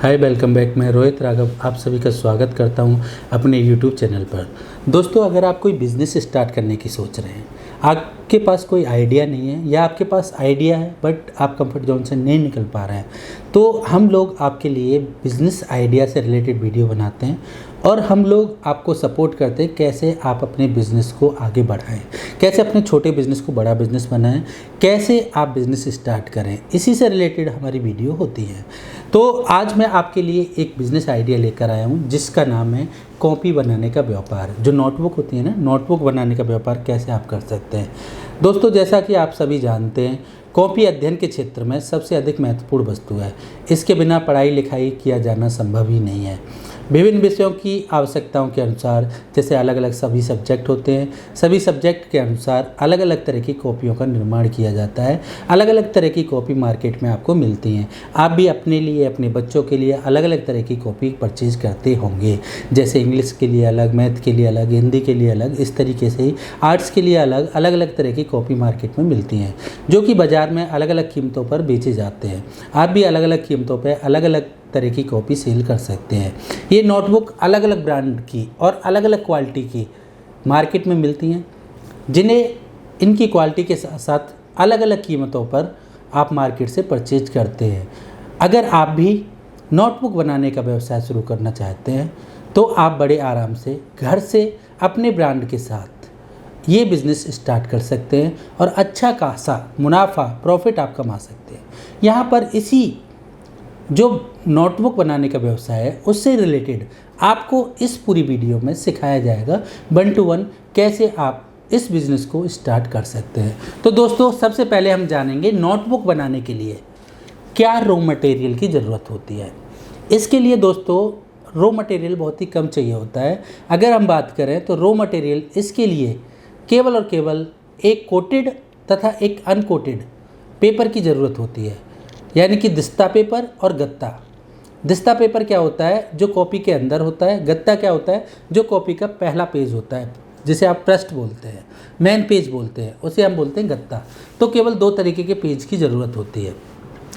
हाय, welcome back. मैं रोहित राघव आप सभी का स्वागत करता हूं अपने यूट्यूब चैनल पर। दोस्तों, अगर आप कोई बिज़नेस स्टार्ट करने की सोच रहे हैं, आपके पास कोई आइडिया नहीं है या आपके पास आइडिया है बट आप कंफर्ट जोन से नहीं निकल पा रहे हैं, तो हम लोग आपके लिए बिज़नेस आइडिया से रिलेटेड वीडियो बनाते हैं और हम लोग आपको सपोर्ट करते हैं कैसे आप अपने बिज़नेस को आगे बढ़ाएं, कैसे अपने छोटे बिज़नेस को बड़ा बिज़नेस बनाएं, कैसे आप बिज़नेस स्टार्ट करें। इसी से रिलेटेड हमारी वीडियो होती है। तो आज मैं आपके लिए एक बिज़नेस आइडिया लेकर आया हूं जिसका नाम है कॉपी बनाने का व्यापार। जो नोटबुक होती है ना, नोटबुक बनाने का व्यापार कैसे आप कर सकते हैं। दोस्तों, जैसा कि आप सभी जानते हैं, कॉपी अध्ययन के क्षेत्र में सबसे अधिक महत्वपूर्ण वस्तु है। इसके बिना पढ़ाई लिखाई किया जाना संभव ही नहीं है। विभिन्न विषयों की आवश्यकताओं के अनुसार, जैसे अलग अलग सभी सब्जेक्ट होते हैं, सभी सब्जेक्ट के अनुसार अलग अलग तरह की कॉपियों का निर्माण किया जाता है। अलग अलग तरह की कॉपी मार्केट में आपको मिलती हैं। आप भी अपने लिए, अपने बच्चों के लिए अलग अलग तरह की कॉपी परचेज करते होंगे। जैसे इंग्लिश के लिए अलग, मैथ के लिए अलग, हिंदी के लिए अलग, इस तरीके से ही आर्ट्स के लिए अलग अलग अलग तरह की कॉपी मार्केट में मिलती हैं, जो कि बाज़ार में अलग अलग कीमतों पर बेचे जाते हैं। आप भी अलग अलग कीमतों पर अलग अलग तरह की कॉपी सेल कर सकते हैं। ये नोटबुक अलग अलग ब्रांड की और अलग अलग क्वालिटी की मार्केट में मिलती हैं, जिन्हें इनकी क्वालिटी के साथ साथ अलग अलग कीमतों पर आप मार्केट से परचेज करते हैं। अगर आप भी नोटबुक बनाने का व्यवसाय शुरू करना चाहते हैं तो आप बड़े आराम से घर से अपने ब्रांड के साथ ये बिज़नेस स्टार्ट कर सकते हैं और अच्छा खासा मुनाफा, प्रॉफिट आप कमा सकते हैं। यहाँ पर इसी जो नोटबुक बनाने का व्यवसाय है उससे रिलेटेड आपको इस पूरी वीडियो में सिखाया जाएगा 1 to 1 कैसे आप इस बिज़नेस को स्टार्ट कर सकते हैं। तो दोस्तों, सबसे पहले हम जानेंगे नोटबुक बनाने के लिए क्या रॉ मटेरियल की ज़रूरत होती है। इसके लिए दोस्तों रॉ मटेरियल बहुत ही कम चाहिए होता है। अगर हम बात करें तो रॉ मटेरियल इसके लिए केवल और केवल एक कोटेड तथा एक अनकोटेड पेपर की ज़रूरत होती है, यानी कि दिस्ता पेपर और गत्ता। दिस्ता पेपर क्या होता है? जो कॉपी के अंदर होता है। गत्ता क्या होता है? जो कॉपी का पहला पेज होता है, जिसे आप पृष्ठ बोलते हैं, मेन पेज बोलते हैं, उसे हम बोलते हैं गत्ता। तो केवल 2 तरीके के पेज की ज़रूरत होती है।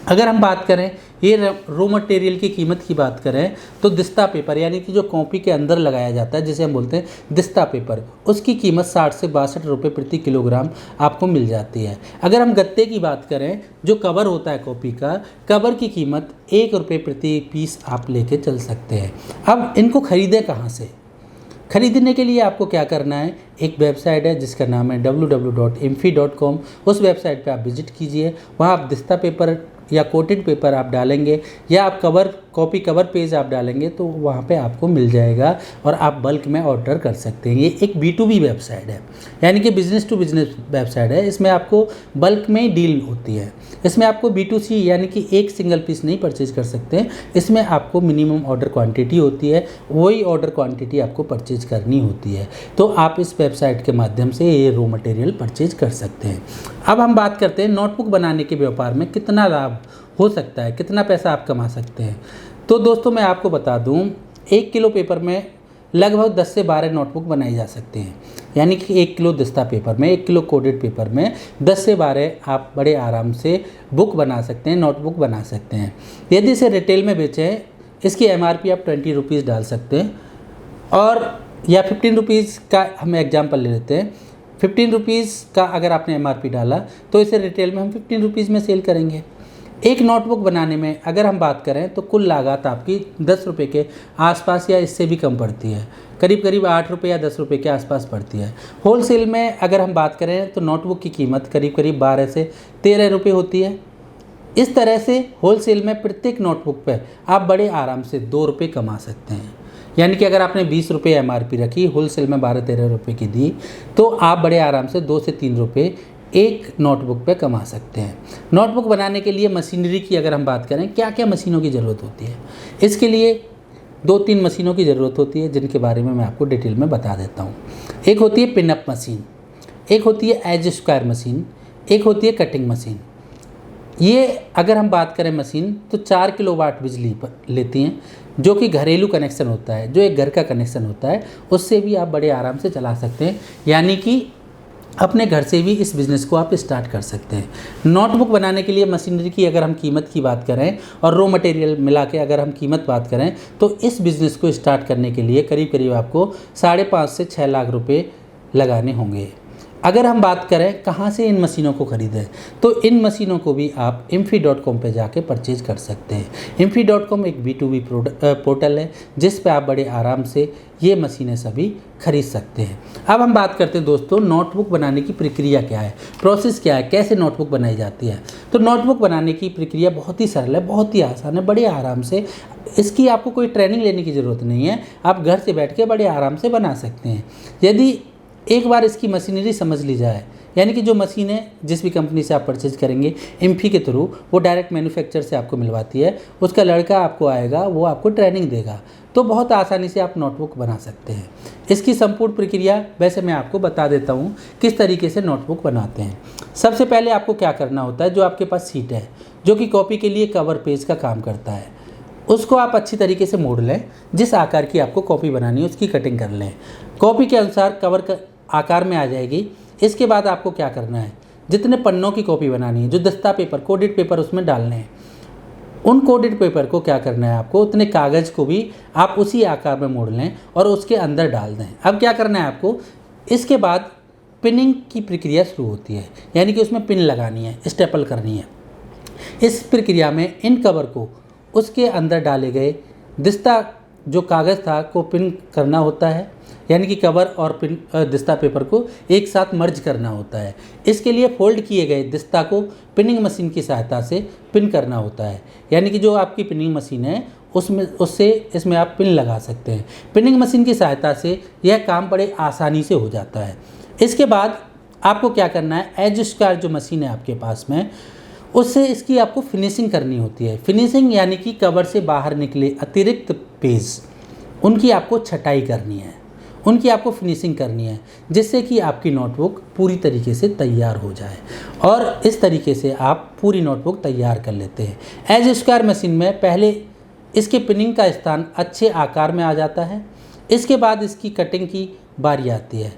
अगर हम बात करें ये रॉ मटेरियल की कीमत की बात करें तो दिस्ता पेपर, यानी कि जो कॉपी के अंदर लगाया जाता है, जिसे हम बोलते हैं दिस्ता पेपर, उसकी कीमत 60 से 62 रुपये प्रति किलोग्राम आपको मिल जाती है। अगर हम गत्ते की बात करें, जो कवर होता है कॉपी का, कवर की कीमत 1 रुपये प्रति पीस आप लेके चल सकते हैं। अब इनको खरीदें कहाँ से? खरीदने के लिए आपको क्या करना है, एक वेबसाइट है जिसका नाम है www.imfi.com। उस वेबसाइट पे आप विजिट कीजिए। वहाँ आप दिस्ता पेपर या कोटेड पेपर आप डालेंगे या आप कॉपी कवर पेज आप डालेंगे तो वहाँ पे आपको मिल जाएगा और आप बल्क में ऑर्डर कर सकते हैं। ये एक B2B वेबसाइट है, यानी कि बिज़नेस टू बिज़नेस वेबसाइट है। इसमें आपको बल्क में डील होती है। इसमें आपको B2C यानी कि एक सिंगल पीस नहीं परचेज कर सकते हैं। इसमें आपको मिनिमम ऑर्डर क्वांटिटी होती है, वही ऑर्डर क्वांटिटी आपको परचेज करनी होती है। तो आप इस वेबसाइट के माध्यम से ये रॉ मटेरियल परचेज कर सकते हैं। अब हम बात करते हैं नोटबुक बनाने के व्यापार में कितना लाभ हो सकता है, कितना पैसा आप कमा सकते हैं। तो दोस्तों, मैं आपको बता दूं, 1 किलो पेपर में लगभग 10 से 12 नोटबुक बनाई जा सकती हैं। यानी कि 1 किलो दिस्ता पेपर में, 1 किलो कोटेड पेपर में 10 से 12 आप बड़े आराम से बुक बना सकते हैं, नोटबुक बना सकते हैं। यदि इसे रिटेल में बेचें, इसकी MRP आप 20 रुपीज़ डाल सकते हैं, और या 15 रुपीज़ का हम एग्जाम्पल ले लेते हैं। 15 रुपीज़ का अगर आपने MRP डाला तो इसे रिटेल में हम 15 रुपीज़ में सेल करेंगे। एक नोटबुक बनाने में अगर हम बात करें तो कुल लागत आपकी 10 रुपये के आसपास या इससे भी कम पड़ती है। करीब करीब 8 रुपये या 10 रुपये के आसपास पड़ती है। होलसेल में अगर हम बात करें तो नोटबुक की कीमत करीब करीब 12 से 13 रुपये होती है। इस तरह से होलसेल में प्रत्येक नोटबुक पर आप बड़े आराम से 2 रुपये कमा सकते हैं। यानी कि अगर आपने 20 रुपये MRP रखी, होलसेल में 12-13 रुपये की दी, तो आप बड़े आराम से 2 से 3 रुपये एक नोटबुक पे कमा सकते हैं। नोटबुक बनाने के लिए मशीनरी की अगर हम बात करें, क्या क्या मशीनों की ज़रूरत होती है, इसके लिए 2-3 मशीनों की ज़रूरत होती है, जिनके बारे में मैं आपको डिटेल में बता देता हूँ। एक होती है पिनअप मशीन, एक होती है एज स्क्वायर मशीन, एक होती है कटिंग मशीन। ये अगर हम बात करें मशीन तो 4 किलोवाट बिजली पर लेती हैं, जो कि घरेलू कनेक्शन होता है, जो एक घर का कनेक्शन होता है, उससे भी आप बड़े आराम से चला सकते हैं। यानी कि अपने घर से भी इस बिज़नेस को आप स्टार्ट कर सकते हैं। नोटबुक बनाने के लिए मशीनरी की अगर हम कीमत की बात करें और रॉ मटेरियल मिला के अगर हम कीमत बात करें तो इस बिज़नेस को स्टार्ट करने के लिए करीब करीब आपको 5.5 से 6 लाख रुपए लगाने होंगे। अगर हम बात करें कहाँ से इन मशीनों को ख़रीदें, तो इन मशीनों को भी आप Imfi.com पे जाके परचेज कर सकते हैं। Imfi.com एक B2B पोर्टल है जिस पे आप बड़े आराम से ये मशीनें सभी खरीद सकते हैं। अब हम बात करते हैं दोस्तों नोटबुक बनाने की प्रक्रिया क्या है, प्रोसेस क्या है, कैसे नोटबुक बनाई जाती है। तो नोटबुक बनाने की प्रक्रिया बहुत ही सरल है, बहुत ही आसान है, बड़े आराम से। इसकी आपको कोई ट्रेनिंग लेने की ज़रूरत नहीं है, आप घर से बैठ के बड़े आराम से बना सकते हैं। यदि एक बार इसकी मशीनरी समझ ली जाए, यानी कि जो मशीनें जिस भी कंपनी से आप परचेज करेंगे इम्फी के थ्रू, वो डायरेक्ट मैन्युफैक्चर से आपको मिलवाती है, उसका लड़का आपको आएगा, वो आपको ट्रेनिंग देगा, तो बहुत आसानी से आप नोटबुक बना सकते हैं। इसकी संपूर्ण प्रक्रिया वैसे मैं आपको बता देता हूँ किस तरीके से नोटबुक बनाते हैं। सबसे पहले आपको क्या करना होता है, जो आपके पास सीट है जो कि कॉपी के लिए कवर पेज का काम करता है, उसको आप अच्छी तरीके से मोड़ लें। जिस आकार की आपको कॉपी बनानी है उसकी कटिंग कर लें, कॉपी के अनुसार कवर का आकार में आ जाएगी। इसके बाद आपको क्या करना है, जितने पन्नों की कॉपी बनानी है, जो दस्ता पेपर कोडेड पेपर उसमें डालने हैं, उन कोडेड पेपर को क्या करना है आपको, उतने कागज़ को भी आप उसी आकार में मोड़ लें और उसके अंदर डाल दें। अब क्या करना है आपको, इसके बाद पिनिंग की प्रक्रिया शुरू होती है, यानी कि उसमें पिन लगानी है, स्टेपल करनी है। इस प्रक्रिया में इन कवर को उसके अंदर डाले गए दिस्ता जो कागज़ था को पिन करना होता है, यानी कि कवर और पिन दिस्ता पेपर को एक साथ मर्ज करना होता है। इसके लिए फोल्ड किए गए दिस्ता को पिनिंग मशीन की सहायता से पिन करना होता है, यानी कि जो आपकी पिनिंग मशीन है उससे इसमें आप पिन लगा सकते हैं। पिनिंग मशीन की सहायता से यह काम बड़े आसानी से हो जाता है। इसके बाद आपको क्या करना है, एज स्क्वायर जो मशीन है आपके पास में, उससे इसकी आपको फिनिशिंग करनी होती है। फिनिशिंग यानी कि कवर से बाहर निकले अतिरिक्त पेज, उनकी आपको छटाई करनी है, उनकी आपको फिनिशिंग करनी है, जिससे कि आपकी नोटबुक पूरी तरीके से तैयार हो जाए। और इस तरीके से आप पूरी नोटबुक तैयार कर लेते हैं। एज स्क्वायर मशीन में पहले इसके पिनिंग का स्थान अच्छे आकार में आ जाता है, इसके बाद इसकी कटिंग की बारी आती है।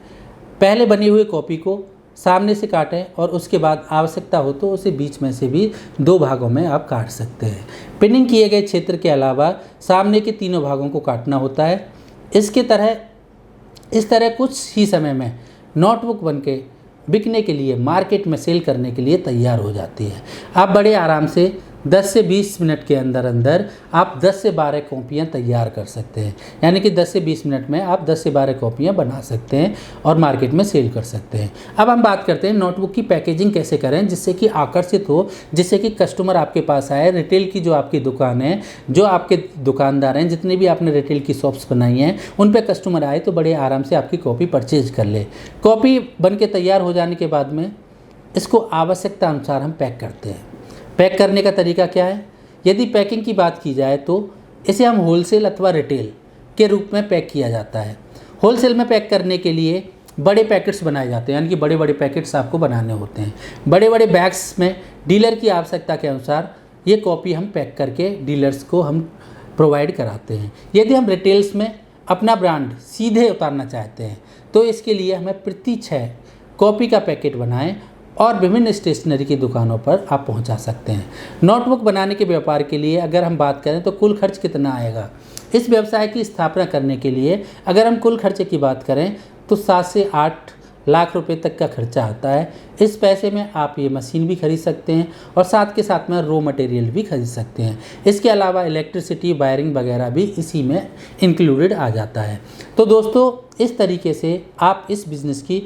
पहले बनी हुई कॉपी को सामने से काटें और उसके बाद आवश्यकता हो तो उसे बीच में से भी 2 भागों में आप काट सकते हैं। पिनिंग किए गए क्षेत्र के अलावा सामने के तीनों भागों को काटना होता है। इस तरह कुछ ही समय में नोटबुक बनके बिकने के लिए, मार्केट में सेल करने के लिए तैयार हो जाती है। आप बड़े आराम से 10 से 20 मिनट के अंदर अंदर आप 10 से 12 कॉपियाँ तैयार कर सकते हैं, यानी कि 10 से 20 मिनट में आप 10 से 12 कॉपियाँ बना सकते हैं और मार्केट में सेल कर सकते हैं। अब हम बात करते हैं नोटबुक की पैकेजिंग कैसे करें जिससे कि आकर्षित हो, जिससे कि कस्टमर आपके पास आए। रिटेल की जो आपकी दुकान है, जो आपके दुकानदार हैं, जितने भी आपने रिटेल की शॉप्स बनाई हैं, उन पर कस्टमर आए तो बड़े आराम से आपकी कॉपी परचेज कर ले। कॉपी बन के तैयार हो जाने के बाद में इसको आवश्यकता अनुसार हम पैक करते हैं। पैक करने का तरीका क्या है, यदि पैकिंग की बात की जाए तो इसे हम होलसेल अथवा रिटेल के रूप में पैक किया जाता है। होलसेल में पैक करने के लिए बड़े पैकेट्स बनाए जाते हैं, यानी कि बड़े बड़े पैकेट्स आपको बनाने होते हैं। बड़े बड़े बैग्स में डीलर की आवश्यकता के अनुसार ये कॉपी हम पैक करके डीलर्स को हम प्रोवाइड कराते हैं। यदि हम रिटेल्स में अपना ब्रांड सीधे उतारना चाहते हैं तो इसके लिए हमें प्रति 6 कॉपी का पैकेट बनाएं और विभिन्न स्टेशनरी की दुकानों पर आप पहुंचा सकते हैं। नोटबुक बनाने के व्यापार के लिए अगर हम बात करें तो कुल खर्च कितना आएगा, इस व्यवसाय की स्थापना करने के लिए अगर हम कुल खर्चे की बात करें तो 7 से 8 लाख रुपए तक का खर्चा आता है। इस पैसे में आप ये मशीन भी खरीद सकते हैं और साथ के साथ में रॉ मटेरियल भी खरीद सकते हैं। इसके अलावा इलेक्ट्रिसिटी, वायरिंग वगैरह भी इसी में इंक्लूडेड आ जाता है। तो दोस्तों इस तरीके से आप इस बिज़नेस की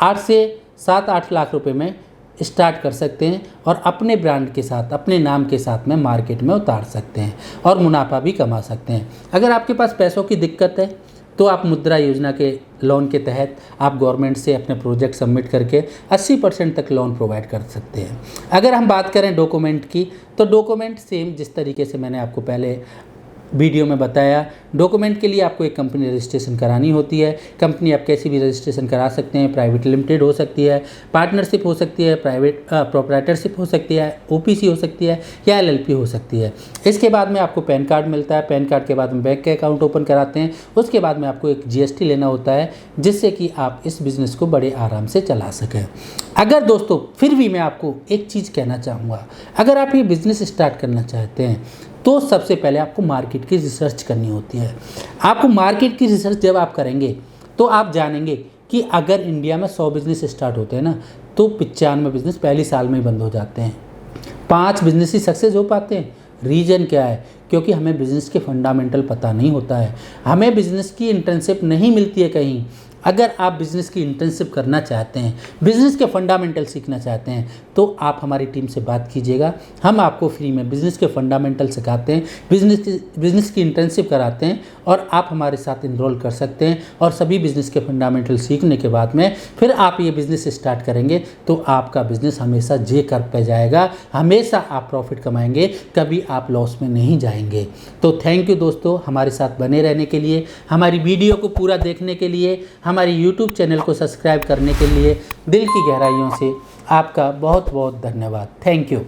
8 से 7-8 लाख रुपए में स्टार्ट कर सकते हैं और अपने ब्रांड के साथ, अपने नाम के साथ में मार्केट में उतार सकते हैं और मुनाफा भी कमा सकते हैं। अगर आपके पास पैसों की दिक्कत है तो आप मुद्रा योजना के लोन के तहत आप गवर्नमेंट से अपने प्रोजेक्ट सबमिट करके 80% तक लोन प्रोवाइड कर सकते हैं। अगर हम बात करें डॉक्यूमेंट की तो डॉक्यूमेंट सेम जिस तरीके से मैंने आपको पहले वीडियो में बताया। डॉक्यूमेंट के लिए आपको एक कंपनी रजिस्ट्रेशन करानी होती है। कंपनी आप कैसी भी रजिस्ट्रेशन करा सकते हैं। प्राइवेट लिमिटेड हो सकती है, पार्टनरशिप हो सकती है, प्राइवेट प्रोप्राइटरशिप हो सकती है, ओपीसी हो सकती है या एलएलपी हो सकती है। इसके बाद में आपको पैन कार्ड मिलता है। पैन कार्ड के बाद में बैंक का अकाउंट ओपन कराते हैं। उसके बाद में आपको एक जीएसटी लेना होता है, जिससे कि आप इस बिज़नेस को बड़े आराम से चला सकें। अगर दोस्तों फिर भी मैं आपको एक चीज़ कहना चाहूँगा, अगर आप ये बिज़नेस स्टार्ट करना चाहते हैं तो सबसे पहले आपको मार्केट की रिसर्च करनी होती है। आपको मार्केट की रिसर्च जब आप करेंगे तो आप जानेंगे कि अगर इंडिया में 100 बिज़नेस स्टार्ट होते हैं ना, तो 95 बिज़नेस पहले साल में ही बंद हो जाते हैं। 5 बिज़नेस ही सक्सेस हो पाते हैं। रीज़न क्या है? क्योंकि हमें बिज़नेस के फंडामेंटल पता नहीं होता है, हमें बिज़नेस की इंटर्नशिप नहीं मिलती है कहीं। अगर आप बिज़नेस की इंटर्नशिप करना चाहते हैं, बिज़नेस के फंडामेंटल सीखना चाहते हैं, तो आप हमारी टीम से बात कीजिएगा। हम आपको फ्री में बिज़नेस के फंडामेंटल सिखाते हैं, बिज़नेस की इंटर्नशिप कराते हैं और आप हमारे साथ इनरोल कर सकते हैं। और सभी बिज़नेस के फंडामेंटल सीखने के बाद में फिर आप ये बिज़नेस स्टार्ट करेंगे तो आपका बिज़नेस हमेशा जे कर्व पे जाएगा, हमेशा आप प्रॉफिट कमाएंगे, कभी आप लॉस में नहीं जाएंगे। तो थैंक यू दोस्तों, हमारे साथ बने रहने के लिए, हमारी वीडियो को पूरा देखने के लिए, हमारे YouTube चैनल को सब्सक्राइब करने के लिए दिल की गहराइयों से आपका बहुत बहुत धन्यवाद। Thank you.